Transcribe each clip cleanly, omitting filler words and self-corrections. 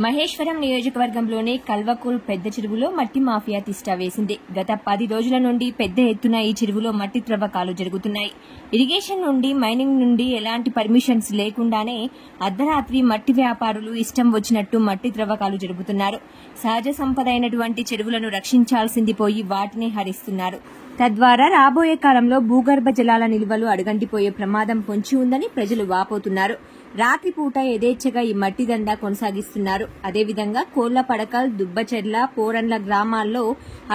మహేశ్వరం నియోజకవర్గంలోని కల్వకూల్ పెద్ద చెరువులో మట్టి మాఫియా తిష్టా వేసింది. గత 10 రోజుల నుండి పెద్ద ఎత్తున ఈ చెరువులో మట్టి త్రవ్వకాలు జరుగుతున్నాయి. ఇరిగేషన్ నుండి మైనింగ్ నుండి ఎలాంటి పర్మిషన్స్ లేకుండానే అర్ధరాత్రి మట్టి వ్యాపారులు ఇష్టం వచ్చినట్టు మట్టి త్రవ్వకాలు జరుపుతున్నారు. సహజ సంపద అయినటువంటి చెరువులను రక్షించాల్సింది పోయి వాటిని హరిస్తున్నారు. తద్వారా రాబోయే కాలంలో భూగర్భ జలాల నిల్వలు అడుగంటిపోయే ప్రమాదం పొంచి ఉందని ప్రజలు వాపోతున్నారు. రాత్రిపూట యథేచ్ఛగా ఈ మట్టి దందా కొనసాగిస్తున్నారు. అదేవిధంగా కోళ్లపడకల్, దుబ్బచెర్ల, పోరండ్ల గ్రామాల్లో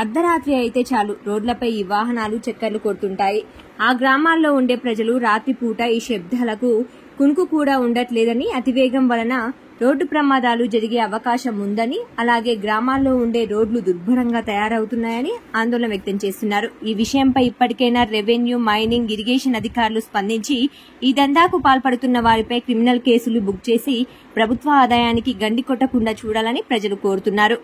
అర్ధరాత్రి అయితే చాలు రోడ్లపై ఈ వాహనాలు చక్కర్లు కొడుతుంటాయి. ఆ గ్రామాల్లో ఉండే ప్రజలు రాత్రిపూట ఈ శబ్దాలకు కునుకు కూడా ఉండట్లేదని, అతివేగం వలన రోడ్డు ప్రమాదాలు జరిగే అవకాశం ఉందని, అలాగే గ్రామాల్లో ఉండే రోడ్లు దుర్భరంగా తయారవుతున్నాయని ఆందోళన వ్యక్తం చేస్తున్నారు. ఈ విషయంపై ఇప్పటికైనా రెవెన్యూ, మైనింగ్, ఇరిగేషన్ అధికారులు స్పందించి ఈ దందాకు పాల్పడుతున్న వారిపై క్రిమినల్ కేసులు బుక్ చేసి ప్రభుత్వ ఆదాయానికి గండి కొట్టకుండా చూడాలని ప్రజలు కోరుతున్నారు.